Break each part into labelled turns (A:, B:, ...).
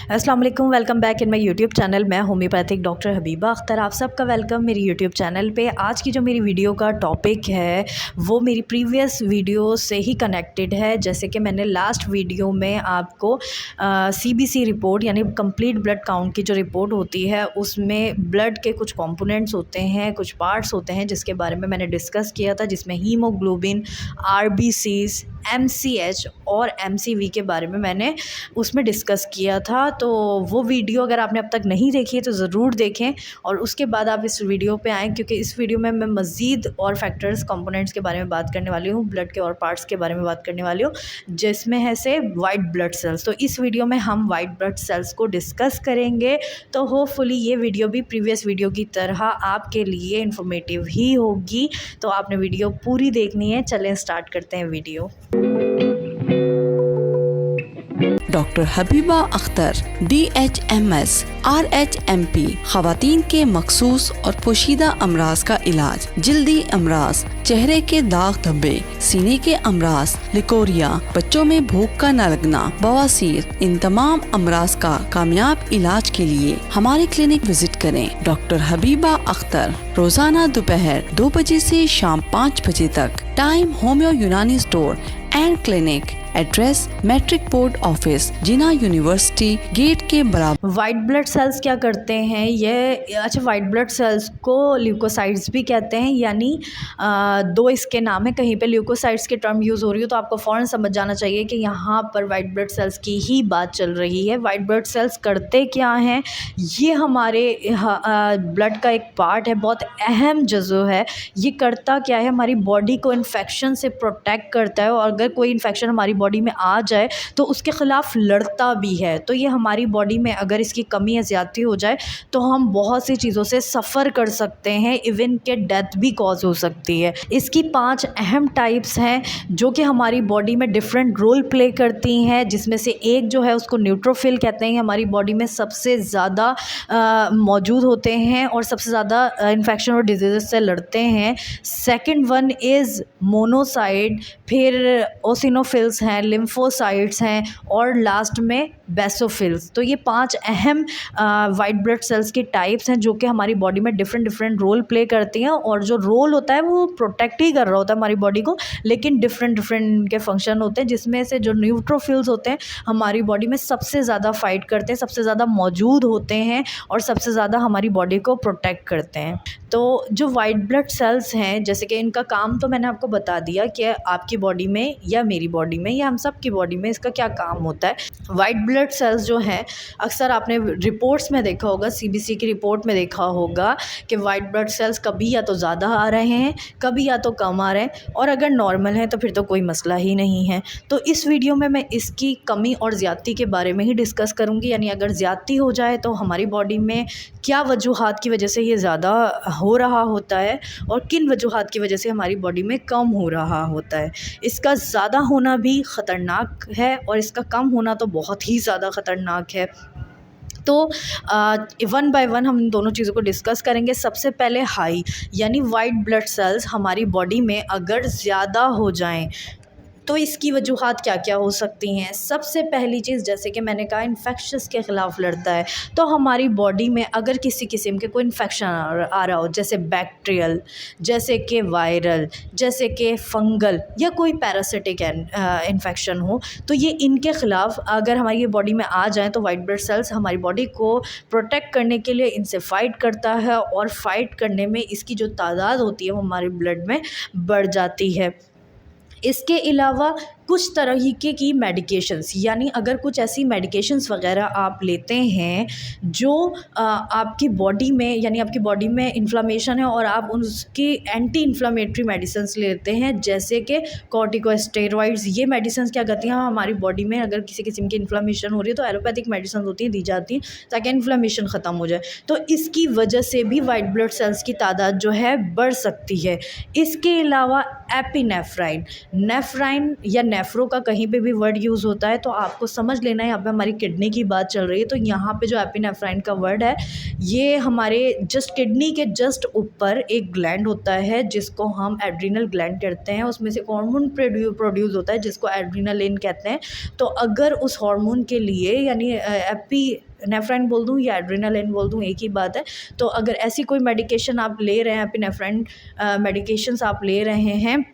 A: अस्सलाम वालेकुम, welcome back in my YouTube channel. मैं होम्योपैथिक डॉक्टर हबीबा अख्तर, आप सबका वेलकम मेरी यूट्यूब चैनल पे। आज की जो मेरी वीडियो का टॉपिक है वो मेरी प्रीवियस वीडियो से ही कनेक्टेड है। जैसे कि मैंने लास्ट वीडियो में आपको सीबीसी रिपोर्ट यानी कंप्लीट ब्लड काउंट की जो रिपोर्ट होती है उसमें ब्लड के कुछ कंपोनेंट्स होते हैं, कुछ पार्ट्स होते हैं जिसके बारे में मैंने डिस्कस किया था, जिसमें हीमोग्लोबिन, आरबीसीज, एमसीएच और एमसीवी के बारे में मैंने उसमें डिस्कस किया था। तो वो वीडियो अगर आपने अब तक नहीं देखी है तो ज़रूर देखें और उसके बाद आप इस वीडियो पे आएँ, क्योंकि इस वीडियो में मैं मज़ीद और फैक्टर्स, कंपोनेंट्स के बारे में बात करने वाली हूँ, ब्लड के और पार्ट्स के बारे में बात करने वाली हूँ, जिसमें है से वाइट ब्लड सेल्स। तो इस वीडियो में हम वाइट ब्लड सेल्स को डिस्कस करेंगे। तो होपफुली ये वीडियो भी प्रीवियस वीडियो की तरह आपके लिए इन्फॉर्मेटिव ही होगी। तो आपने वीडियो पूरी देखनी है। चलें स्टार्ट करते हैं video.
B: Doctor Habiba Akhtar, DHMS, RHMP, ख़वातीन के मखसूस और पोशीदा अमराज का इलाज, जल्दी अमराज, चेहरे के दाग धब्बे, सीने के अमराज, लिकोरिया, बच्चों में भूख का न लगना, बवासीर, इन तमाम अमराज का कामयाब इलाज के लिए हमारे क्लिनिक विजिट करें। डॉक्टर हबीबा अख्तर, रोजाना दोपहर 2 बजे से शाम 5 बजे तक। Time homeo Unani store and clinic. Address matric board office, Jinnah university gate के बराबर।
A: वाइट ब्लड सेल्स क्या करते हैं ये? वाइट ब्लड सेल्स को ल्यूकोसाइट्स भी कहते हैं, यानी दो इसके नाम है। कहीं पे ल्यूकोसाइट्स की टर्म यूज़ हो रही हो तो आपको फ़ौरन समझ जाना चाहिए कि यहाँ पर वाइट ब्लड सेल्स की ही बात चल रही है। वाइट ब्लड सेल्स करते क्या हैं? ये हमारे ब्लड का एक पार्ट है, बहुत अहम जज़ो है। ये करता क्या है? हमारी बॉडी को इन्फेक्शन से प्रोटेक्ट करता है, और अगर कोई इन्फेक्शन हमारी बॉडी में आ जाए तो उसके ख़िलाफ़ लड़ता भी है। तो ये हमारी बॉडी में अगर इसकी कमी या ज़्यादती हो जाए तो हम बहुत सी चीज़ों से सफ़र कर सकते हैं, इवन के डेथ भी कॉज हो सकती है। इसकी 5 अहम टाइप्स हैं जो कि हमारी बॉडी में डिफरेंट रोल प्ले करती हैं, जिसमें से एक जो है उसको न्यूट्रोफिल कहते हैं। हमारी बॉडी में सबसे ज़्यादा मौजूद होते हैं और सबसे ज़्यादा इन्फेक्शन और डिजीज़ से लड़ते हैं। सेकेंड वन इज़ मोनोसाइट, फिर ओसिनोफिल्स हैं, लिम्फोसाइट्स हैं और लास्ट में बेसोफिल्स। तो ये 5 अहम वाइट ब्लड सेल्स की टाइप्स हैं जो कि हमारी बॉडी में डिफरेंट रोल प्ले करती हैं, और जो रोल होता है वो प्रोटेक्ट ही कर रहा होता है हमारी बॉडी को, लेकिन डिफरेंट के फंक्शन होते हैं, जिसमें से जो न्यूट्रोफिल्स होते हैं हमारी बॉडी में सबसे ज़्यादा फाइट करते हैं, सबसे ज़्यादा मौजूद होते हैं और सबसे ज़्यादा हमारी बॉडी को प्रोटेक्ट करते हैं। तो जो वाइट ब्लड सेल्स हैं, जैसे कि इनका काम तो मैंने आपको बता दिया कि आपकी बॉडी में या मेरी बॉडी में या हम सब की बॉडी में इसका क्या काम होता है। वाइट ब्लड सेल्स जो हैं, अक्सर आपने रिपोर्ट्स में देखा होगा, सीबीसी की रिपोर्ट में देखा होगा कि वाइट ब्लड सेल्स कभी या तो ज़्यादा आ रहे हैं, कभी या तो कम आ रहे हैं, और अगर नॉर्मल है तो फिर तो कोई मसला ही नहीं है। तो इस वीडियो में मैं इसकी कमी और ज़्यादती के बारे में ही डिस्कस करूँगी, यानी अगर ज़्यादती हो जाए तो हमारी बॉडी में क्या वजूहात की वजह से ये ज़्यादा हो रहा होता है और किन वजूहात की वजह से हमारी बॉडी में कम हो रहा होता है। इसका ज़्यादा होना भी ख़तरनाक है और इसका कम होना तो बहुत ही ज़्यादा ख़तरनाक है। तो वन बाय वन हम इन दोनों चीज़ों को डिस्कस करेंगे। सबसे पहले हाई, यानी वाइट ब्लड सेल्स हमारी बॉडी में अगर ज़्यादा हो जाएं तो इसकी वजूहात क्या क्या हो सकती हैं। सबसे पहली चीज़, जैसे कि मैंने कहा, इन्फेक्शंस के ख़िलाफ़ लड़ता है। तो हमारी बॉडी में अगर किसी किस्म के कोई इन्फेक्शन आ रहा हो, जैसे बैक्टीरियल, जैसे कि वायरल, जैसे कि फंगल या कोई पैरासिटिक इन्फेक्शन हो, तो ये इनके ख़िलाफ़ अगर हमारी बॉडी में आ जाए तो वाइट ब्लड सेल्स हमारी बॉडी को प्रोटेक्ट करने के लिए इनसे फ़ाइट करता है, और फ़ाइट करने में इसकी जो तादाद होती है वो हमारे ब्लड में बढ़ जाती है। इसके अलावा कुछ तरीके की मेडिकेशंस, यानी अगर कुछ ऐसी मेडिकेशंस वगैरह आप लेते हैं जो आपकी बॉडी में, यानी आपकी बॉडी में इन्फ्लामेशन है और आप उसकी एंटी इन्फ्लामेटरी मेडिसिन्स लेते हैं, जैसे कि कॉर्टिकोस्टेरॉइड्स। ये मेडिसिन्स क्या करती हैं, हमारी बॉडी में अगर किसी किस्म की इन्फ्लामेशन हो रही है तो एलोपैथिक मेडिसिन होती हैं, दी जाती हैं ताकि इन्फ्लामेशन ख़त्म हो जाए। तो इसकी वजह से भी वाइट ब्लड सेल्स की तादाद जो है बढ़ सकती है। इसके अलावा एपिनेफ्राइन, नेफ्राइन या नेफ्रो का कहीं पे भी वर्ड यूज़ होता है तो आपको समझ लेना है यहाँ पे हमारी किडनी की बात चल रही है। तो यहाँ पे जो एपिनेफ्राइन का वर्ड है ये हमारे जस्ट किडनी के जस्ट ऊपर एक ग्लैंड होता है जिसको हम एड्रिनल ग्लैंड कहते हैं। उसमें से हार्मोन प्रोड्यूस होता है जिसको एड्रिनलिन कहते हैं। तो अगर उस हार्मोन के लिए यानी एपिनेफ्राइन बोल दूँ या एड्रिनलिन बोल दूँ एक ही बात है। तो अगर ऐसी कोई मेडिकेशन आप ले रहे हैं, एपिनेफ्राइन मेडिकेशंस आप ले रहे हैं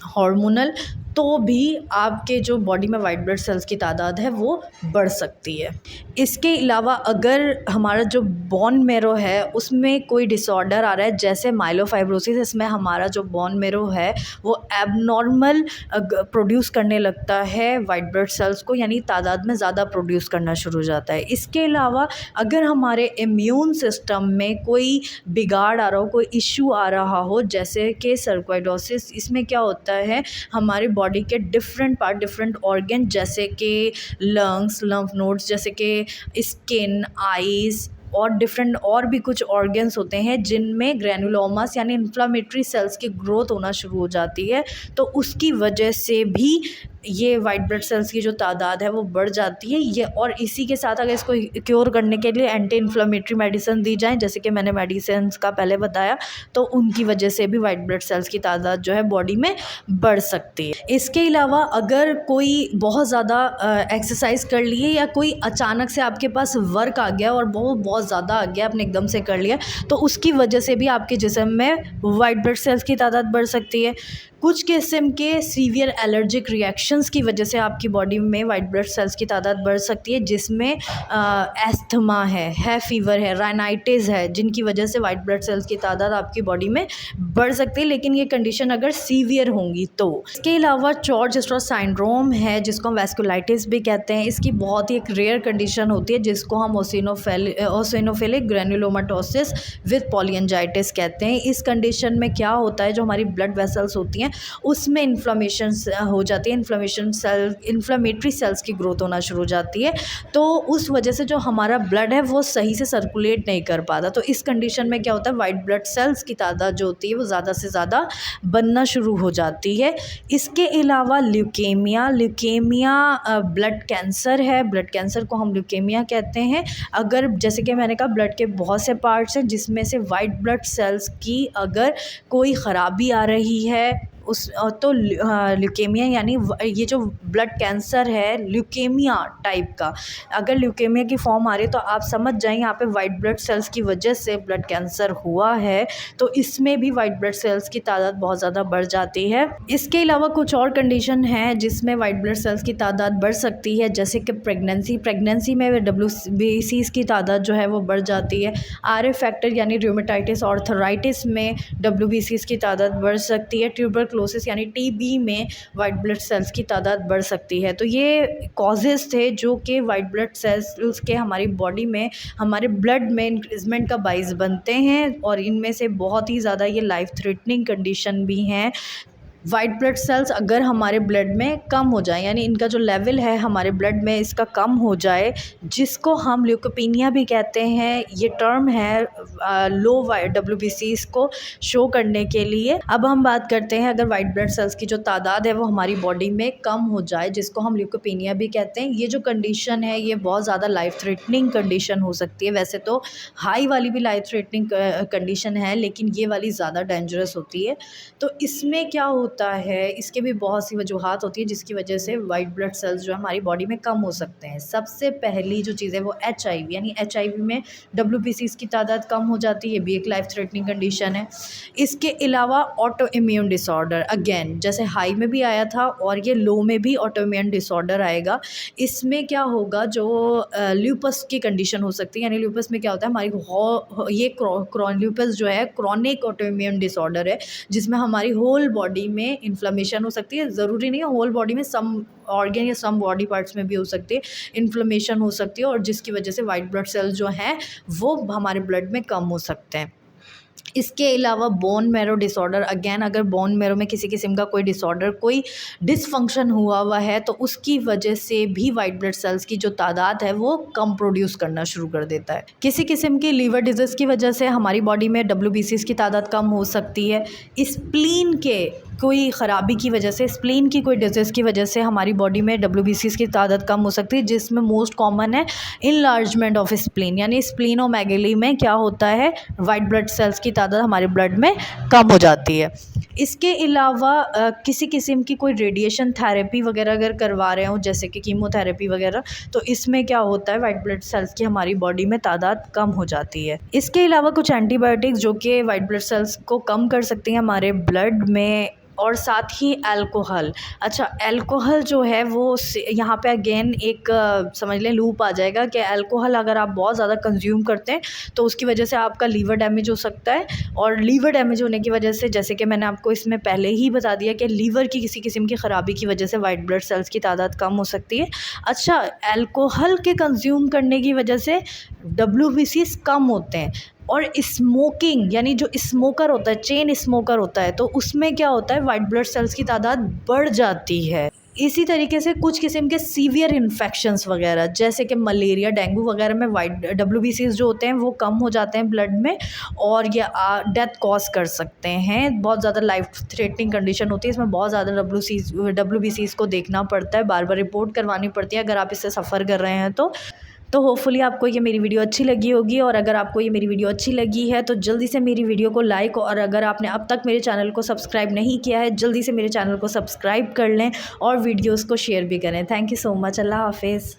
A: हार्मोनल, तो भी आपके जो बॉडी में वाइट ब्लड सेल्स की तादाद है वो बढ़ सकती है। इसके अलावा अगर हमारा जो बोन मेरो है उसमें कोई डिसऑर्डर आ रहा है जैसे माइलोफाइब्रोसिस, इसमें हमारा जो बोन मेरो है वो एबनॉर्मल प्रोड्यूस करने लगता है वाइट ब्लड सेल्स को, यानी तादाद में ज़्यादा प्रोड्यूस करना शुरू हो जाता है। इसके अलावा अगर हमारे इम्यून सिस्टम में कोई बिगाड़ आ रहा हो, कोई इशू आ रहा हो जैसे कि सर्कोइडोसिस, इसमें क्या होता है हमारे बॉडी के डिफरेंट ऑर्गन जैसे कि लंग्स, लंफ नोड्स, जैसे कि स्किन, आईज़ और डिफरेंट और भी कुछ ऑर्गन्स होते हैं जिनमें ग्रैनुलोमास यानी इन्फ्लामेटरी सेल्स की ग्रोथ होना शुरू हो जाती है। तो उसकी वजह से भी ये वाइट ब्लड सेल्स की जो तादाद है वो बढ़ जाती है। ये और इसी के साथ अगर इसको क्योर करने के लिए एंटी इन्फ्लामेटरी मेडिसिन दी जाए जैसे कि मैंने मेडिसिन का पहले बताया, तो उनकी वजह से भी वाइट ब्लड सेल्स की तादाद जो है बॉडी में बढ़ सकती है। इसके अलावा अगर कोई बहुत ज़्यादा एक्सरसाइज कर लिए या कोई अचानक से आपके पास वर्क आ गया और वो बहुत ज़्यादा आ गया, आपने एकदम से कर लिया, तो उसकी वजह से भी आपके जिस्म में वाइट ब्लड सेल्स की तादाद बढ़ सकती है। कुछ किस्म के सीवियर एलर्जिक रिएक्शंस की वजह से आपकी बॉडी में वाइट ब्लड सेल्स की तादाद बढ़ सकती है, जिसमें एस्थमा है फीवर है, राइनाइटिस है, जिनकी वजह से वाइट ब्लड सेल्स की तादाद आपकी बॉडी में बढ़ सकती है, लेकिन ये कंडीशन अगर सीवियर होंगी तो। इसके अलावा जॉर्ज-स्ट्रॉस सिंड्रोम है जिसको हम वैस्कुलाइटिस भी कहते हैं। इसकी बहुत ही एक रेयर कंडीशन होती है जिसको हम ओसिनोफिलिक ग्रैनुलोमाटोसिस विद पॉलीएंजाइटिस कहते हैं। इस कंडीशन में क्या होता है, जो हमारी ब्लड वेसल्स होती हैं उसमें इन्फ्लेमेशन हो जाती है, इन्फ्लेमेटरी सेल्स की ग्रोथ होना शुरू हो जाती है। तो उस वजह से जो हमारा ब्लड है वो सही से सर्कुलेट नहीं कर पाता। तो इस कंडीशन में क्या होता है, वाइट ब्लड सेल्स की तादाद जो होती है वो ज़्यादा से ज़्यादा बनना शुरू हो जाती है। इसके अलावा ल्यूकेमिया ब्लड कैंसर है, ब्लड कैंसर को हम ल्यूकेमिया कहते हैं। अगर जैसे कि मैंने कहा ब्लड के बहुत से पार्ट्स हैं जिसमें से वाइट ब्लड सेल्स की अगर कोई ख़राबी आ रही है तो ल्यूकेमिया यानी ये जो ब्लड कैंसर है ल्यूकेमिया टाइप का, अगर ल्यूकेमिया की फॉर्म आ रही है तो आप समझ जाएं यहाँ पे वाइट ब्लड सेल्स की वजह से ब्लड कैंसर हुआ है। तो इसमें भी वाइट ब्लड सेल्स की तादाद बहुत ज़्यादा बढ़ जाती है। इसके अलावा कुछ और कंडीशन है जिसमें वाइट ब्लड सेल्स की तादाद बढ़ सकती है, जैसे कि प्रेगनेंसी में WBCs की तादाद जो है वो बढ़ जाती है। RA फैक्टर यानी रूमेटाइटिस और आर्थराइटिस में WBCs की तादाद बढ़ सकती है। ट्यूबरक्लोसिस यानी TB में वाइट ब्लड सेल्स की तादाद बढ़ सकती है। तो ये कॉजेज़ थे जो कि वाइट ब्लड सेल्स के हमारी बॉडी में, हमारे ब्लड में इंक्रीजमेंट का बाइस बनते हैं, और इनमें से बहुत ही ज़्यादा ये लाइफ थ्रेटनिंग कंडीशन भी हैं। वाइट ब्लड सेल्स अगर हमारे ब्लड में कम हो जाए, यानी इनका जो लेवल है हमारे ब्लड में इसका कम हो जाए, जिसको हम ल्यूकोपीनिया भी कहते हैं, ये टर्म है लो WBCs को शो करने के लिए। अब हम बात करते हैं अगर वाइट ब्लड सेल्स की जो तादाद है वो हमारी बॉडी में कम हो जाए, जिसको हम ल्यूकोपीनिया भी कहते हैं। ये जो कंडीशन है ये बहुत ज़्यादा लाइफ थ्रेटनिंग कंडीशन हो सकती है। वैसे तो हाई वाली भी लाइफ थ्रेटनिंग कंडीशन है, लेकिन ये वाली ज़्यादा डेंजरस होती है। तो इसमें क्या होता है, इसके भी बहुत सी वजूहात होती है जिसकी वजह से वाइट ब्लड सेल्स जो है हमारी बॉडी में कम हो सकते हैं। सबसे पहली जो चीज़ है वो HIV यानी HIV में WBCs की तादाद कम हो जाती है, भी एक लाइफ थ्रेटनिंग कंडीशन है। इसके अलावा ऑटो इम्यून डिसऑर्डर, अगेन जैसे हाई में भी आया था और ये लो में भी ऑटो इम्यून डिसऑर्डर आएगा। इसमें क्या होगा, जो ल्यूपस की कंडीशन हो सकती है, यानी ल्यूपस में क्या होता है हमारी ये ल्यूपस जो है क्रॉनिक ऑटो इम्यून डिसऑर्डर है, जिसमें हमारी होल बॉडी में इन्फ्लेमेशन हो सकती है। ज़रूरी नहीं है होल बॉडी में, सम ऑर्गन या सम बॉडी पार्ट्स में भी हो सकती है, इन्फ्लेमेशन हो सकती है, और जिसकी वजह से वाइट ब्लड सेल्स जो हैं वो हमारे ब्लड में कम हो सकते हैं। इसके अलावा बोन मैरो डिसऑर्डर, अगेन अगर बोन मैरो में किसी किस्म का कोई डिसऑर्डर, कोई डिसफंक्शन हुआ है तो उसकी वजह से भी वाइट ब्लड सेल्स की जो तादाद है वो कम प्रोड्यूस करना शुरू कर देता है। किसी किस्म की लीवर डिजीज़ की वजह से हमारी बॉडी में WBCs की तादाद कम हो सकती है। स्प्लीन के कोई ख़राबी की वजह से, स्प्लीन की कोई डिजीज़ की वजह से हमारी बॉडी में WBCs की तादाद कम हो सकती है, जिसमें मोस्ट कॉमन है इनलार्जमेंट ऑफ स्प्लीन, यानी स्प्लीनोमेगेली में क्या होता है, वाइट ब्लड सेल्स की तादाद हमारे ब्लड में कम हो जाती है। इसके अलावा किसी किस्म की कोई रेडिएशन थेरेपी वगैरह अगर करवा रहे हो, जैसे कि कीमोथेरेपी वगैरह, तो इसमें क्या होता है, वाइट ब्लड सेल्स की हमारी बॉडी में तादाद कम हो जाती है। इसके अलावा कुछ एंटीबायोटिक्स जो कि वाइट ब्लड सेल्स को कम कर सकती हैं हमारे ब्लड में, और साथ ही अल्कोहल। अच्छा, अल्कोहल जो है वो यहाँ पे अगेन एक समझ लें लूप आ जाएगा कि अल्कोहल अगर आप बहुत ज़्यादा कंज्यूम करते हैं तो उसकी वजह से आपका लीवर डैमेज हो सकता है, और लीवर डैमेज होने की वजह से, जैसे कि मैंने आपको इसमें पहले ही बता दिया कि लीवर की किसी किस्म की ख़राबी की वजह से वाइट ब्लड सेल्स की तादाद कम हो सकती है। अच्छा, अल्कोहल के कंज्यूम करने की वजह से WBCs कम होते हैं, और स्मोकिंग यानी जो स्मोकर होता है, चेन स्मोकर होता है, तो उसमें क्या होता है, वाइट ब्लड सेल्स की तादाद बढ़ जाती है। इसी तरीके से कुछ किस्म के सीवियर इन्फेक्शंस वगैरह, जैसे कि मलेरिया, डेंगू वगैरह में वाइट WBCs जो होते हैं वो कम हो जाते हैं ब्लड में, और ये डेथ कॉज कर सकते हैं। बहुत ज़्यादा लाइफ थ्रेटनिंग कंडीशन होती है, इसमें बहुत ज़्यादा WBCs को देखना पड़ता है, बार बार रिपोर्ट करवानी पड़ती है अगर आप इससे सफ़र कर रहे हैं तो होपफुली आपको ये मेरी वीडियो अच्छी लगी होगी। और अगर आपको ये मेरी वीडियो अच्छी लगी है तो जल्दी से मेरी वीडियो को लाइक, और अगर आपने अब तक मेरे चैनल को सब्सक्राइब नहीं किया है, जल्दी से मेरे चैनल को सब्सक्राइब कर लें और वीडियोस को शेयर भी करें। Thank you so much. अल्लाह हाफिज़।